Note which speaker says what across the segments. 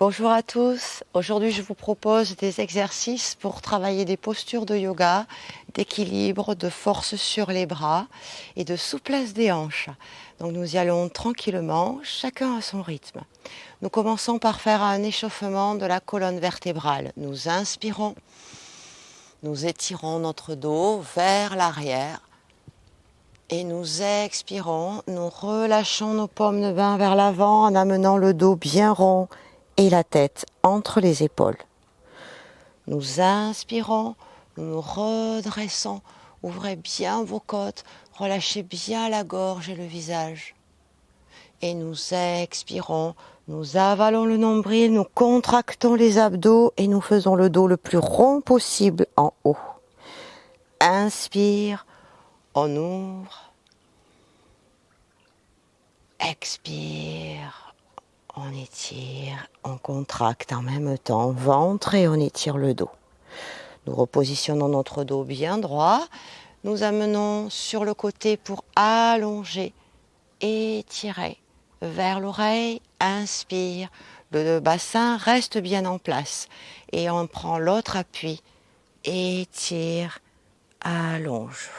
Speaker 1: Bonjour à tous, aujourd'hui je vous propose des exercices pour travailler des postures de yoga, d'équilibre, de force sur les bras et de souplesse des hanches. Donc nous y allons tranquillement, chacun à son rythme. Nous commençons par faire un échauffement de la colonne vertébrale. Nous inspirons, nous étirons notre dos vers l'arrière et nous expirons, nous relâchons nos paumes de main vers l'avant en amenant le dos bien rond et la tête entre les épaules. Nous inspirons, nous nous redressons, ouvrez bien vos côtes, relâchez bien la gorge et le visage. Et nous expirons, nous avalons le nombril, nous contractons les abdos et nous faisons le dos le plus rond possible en haut. Inspire, on ouvre. Expire. On étire, on contracte en même temps, ventre et on étire le dos. Nous repositionnons notre dos bien droit. Nous amenons sur le côté pour allonger, étirer vers l'oreille. Inspire, le bassin reste bien en place. Et on prend l'autre appui, étire, allonge.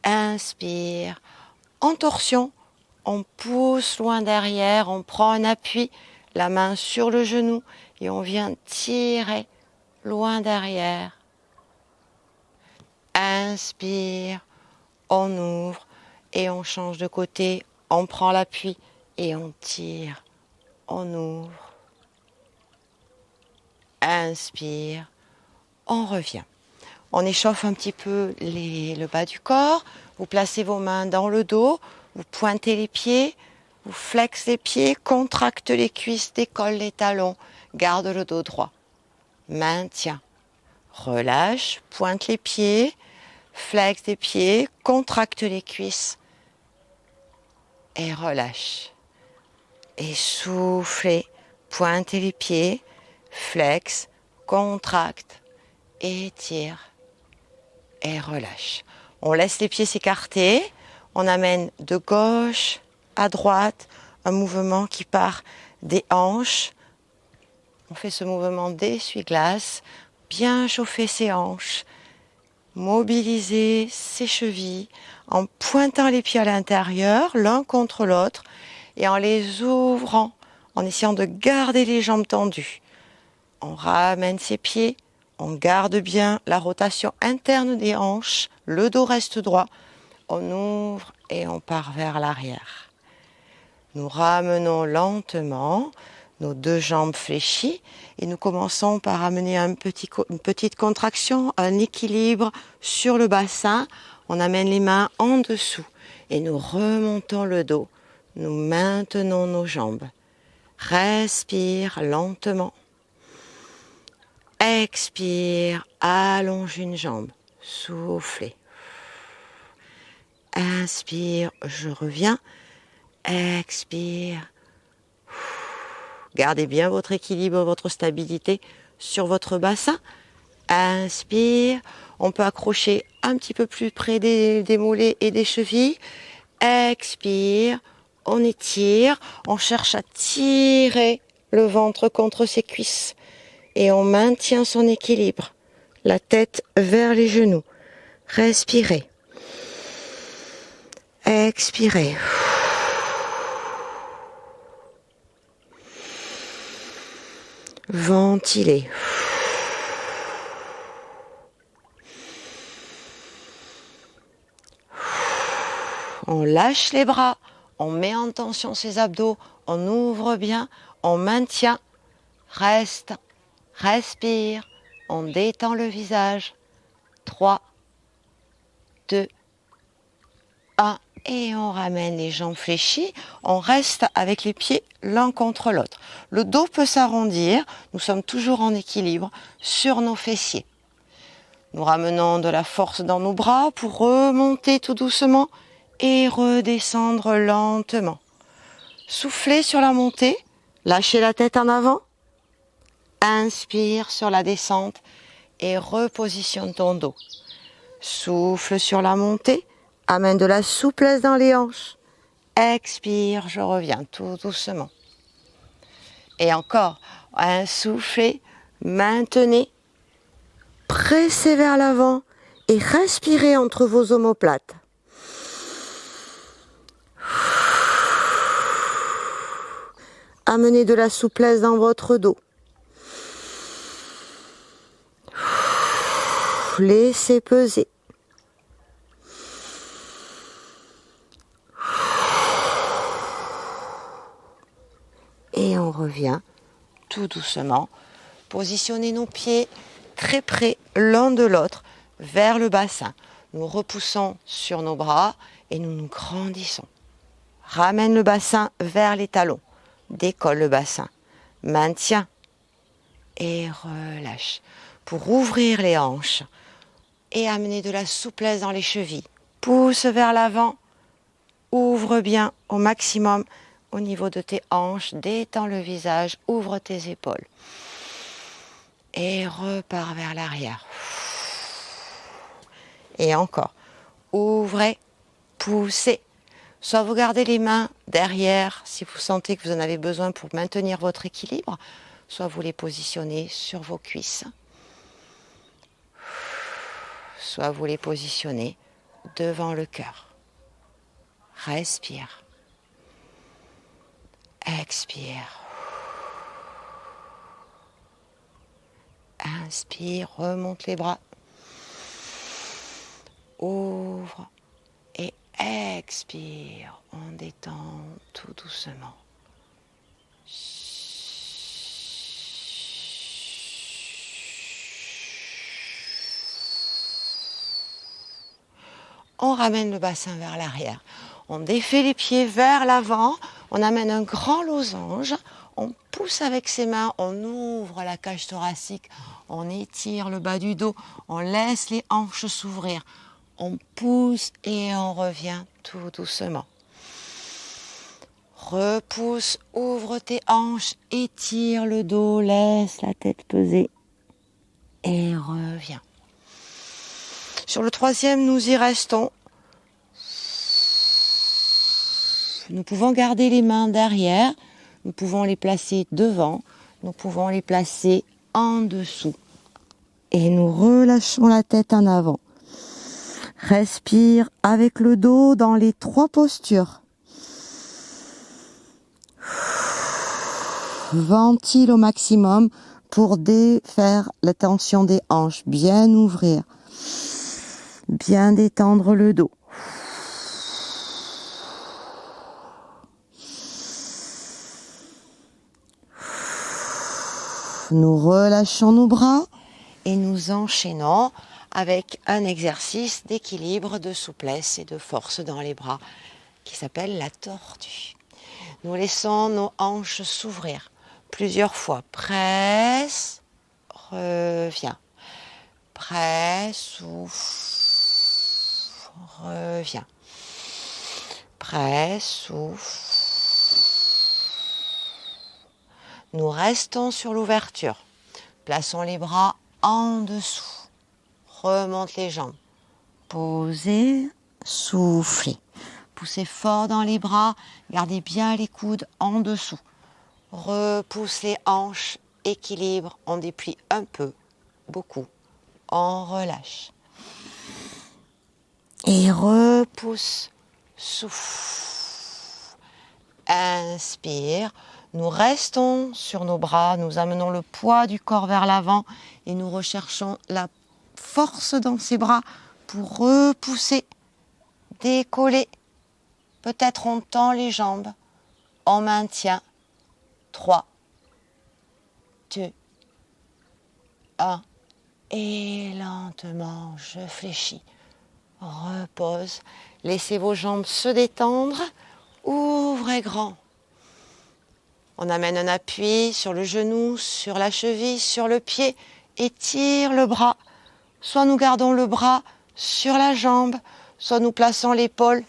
Speaker 1: Inspire, en torsion. On pousse loin derrière, on prend un appui, la main sur le genou et on vient tirer loin derrière. Inspire, on ouvre et on change de côté, on prend l'appui et on tire, on ouvre. Inspire, on revient. On échauffe un petit peu le bas du corps, vous placez vos mains dans le dos. Vous pointez les pieds, vous flexez les pieds, contracte les cuisses, décolle les talons, garde le dos droit. Maintien. Relâche, pointe les pieds, flexe les pieds, contracte les cuisses et relâche. Et soufflez, pointez les pieds, flex, contracte, étire et relâche. On laisse les pieds s'écarter. On amène de gauche à droite un mouvement qui part des hanches. On fait ce mouvement d'essuie-glace, bien chauffer ses hanches, mobiliser ses chevilles en pointant les pieds à l'intérieur, l'un contre l'autre, et en les ouvrant, en essayant de garder les jambes tendues. On ramène ses pieds, on garde bien la rotation interne des hanches, le dos reste droit. On ouvre et on part vers l'arrière. Nous ramenons lentement nos deux jambes fléchies et nous commençons par amener une petite contraction, un équilibre sur le bassin. On amène les mains en dessous et nous remontons le dos. Nous maintenons nos jambes. Respire lentement. Expire, allonge une jambe. Soufflez. Inspire, je reviens. Expire. Gardez bien votre équilibre, votre stabilité sur votre bassin. Inspire. On peut accrocher un petit peu plus près des mollets et des chevilles. Expire. On étire. On cherche à tirer le ventre contre ses cuisses. Et on maintient son équilibre. La tête vers les genoux. Respirez. Expirez. Ventilez. On lâche les bras, on met en tension ses abdos, on ouvre bien, on maintient, reste, respire, on détend le visage. 3, 2, 1 et on ramène les jambes fléchies. On reste avec les pieds l'un contre l'autre. Le dos peut s'arrondir. Nous sommes toujours en équilibre sur nos fessiers. Nous ramenons de la force dans nos bras pour remonter tout doucement et redescendre lentement. Soufflez sur la montée. Lâchez la tête en avant. Inspire sur la descente et repositionne ton dos. Souffle sur la montée. Amène de la souplesse dans les hanches. Expire, je reviens tout doucement. Et encore, insoufflez, maintenez, pressez vers l'avant et respirez entre vos omoplates. Amenez de la souplesse dans votre dos. Laissez peser. Et on revient tout doucement. Positionnez nos pieds très près l'un de l'autre vers le bassin. Nous repoussons sur nos bras et nous nous grandissons. Ramène le bassin vers les talons. Décolle le bassin. Maintiens et relâche pour ouvrir les hanches et amener de la souplesse dans les chevilles. Pousse vers l'avant. Ouvre bien au maximum au niveau de tes hanches. Détends le visage. Ouvre tes épaules. Et repars vers l'arrière. Et encore. Ouvrez. Poussez. Soit vous gardez les mains derrière si vous sentez que vous en avez besoin pour maintenir votre équilibre, soit vous les positionnez sur vos cuisses, soit vous les positionnez devant le cœur. Respire. Expire. Inspire, remonte les bras. Ouvre. Et expire, on détend tout doucement. On ramène le bassin vers l'arrière. On défait les pieds vers l'avant. On amène un grand losange. On pousse avec ses mains. On ouvre la cage thoracique. On étire le bas du dos. On laisse les hanches s'ouvrir. On pousse et on revient tout doucement. Repousse, ouvre tes hanches, étire le dos, laisse la tête peser et reviens. Sur le troisième, nous y restons. Nous pouvons garder les mains derrière, nous pouvons les placer devant, nous pouvons les placer en dessous. Et nous relâchons la tête en avant. Respire avec le dos dans les 3 postures. Ventile au maximum pour défaire la tension des hanches. Bien ouvrir. Bien détendre le dos. Nous relâchons nos bras et nous enchaînons avec un exercice d'équilibre, de souplesse et de force dans les bras qui s'appelle la tortue. Nous laissons nos hanches s'ouvrir plusieurs fois. Presse, reviens. Presse, souffle, reviens. Presse, souffle. Nous restons sur l'ouverture. Plaçons les bras en dessous. Remonte les jambes. Posez, soufflez. Poussez fort dans les bras. Gardez bien les coudes en dessous. Repousse les hanches. Équilibre. On déplie un peu. Beaucoup. On relâche. Et repousse. Souffle. Inspire. Nous restons sur nos bras. Nous amenons le poids du corps vers l'avant. Et nous recherchons la force dans ces bras pour repousser, décoller. Peut-être on tend les jambes. On maintient. 3, 2, 1. Et lentement, je fléchis. Repose. Laissez vos jambes se détendre. Ouvrez grand. On amène un appui sur le genou, sur la cheville, sur le pied. Étire le bras. Soit nous gardons le bras sur la jambe, soit nous plaçons l'épaule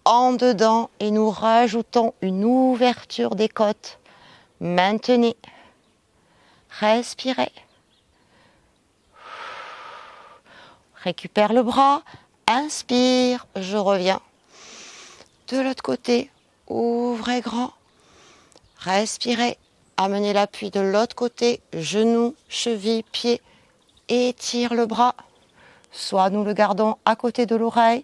Speaker 1: en dedans et nous rajoutons une ouverture des côtes. Maintenez. Respirez. Récupère le bras. Inspire. Je reviens. De l'autre côté, ouvrez grand. Respirez. Amenez l'appui de l'autre côté, genou, cheville, pied. Étire le bras. Soit nous le gardons à côté de l'oreille,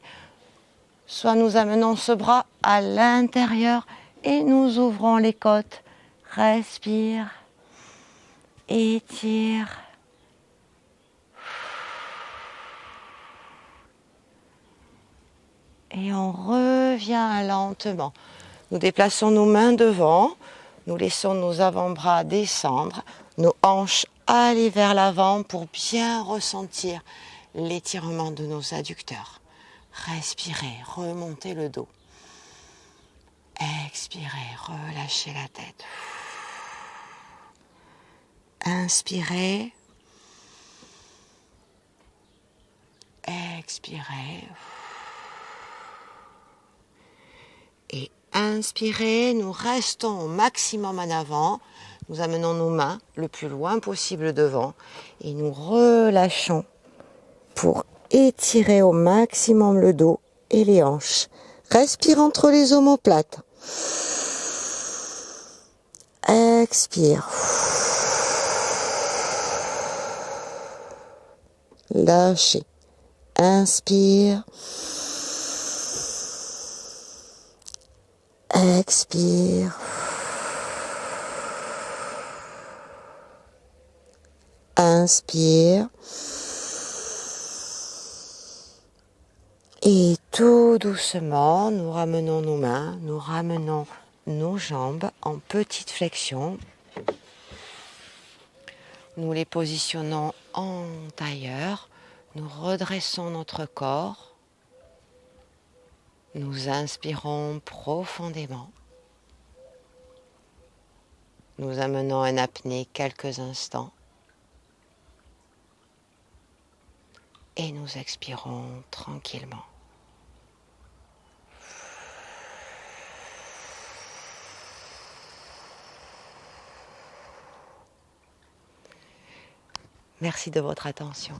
Speaker 1: soit nous amenons ce bras à l'intérieur et nous ouvrons les côtes. Respire. Étire. Et on revient lentement. Nous déplaçons nos mains devant. Nous laissons nos avant-bras descendre. Nos hanches aller vers l'avant pour bien ressentir l'étirement de nos adducteurs. Respirez, remontez le dos. Expirez, relâchez la tête. Inspirez. Expirez. Et inspirez, nous restons au maximum en avant. Nous amenons nos mains le plus loin possible devant et nous relâchons pour étirer au maximum le dos et les hanches. Respire entre les omoplates. Expire. Lâchez. Inspire. Expire. Inspire. Et tout doucement, nous ramenons nos mains, nous ramenons nos jambes en petite flexion. Nous les positionnons en tailleur. Nous redressons notre corps. Nous inspirons profondément. Nous amenons en apnée quelques instants. Et nous expirons tranquillement. Merci de votre attention.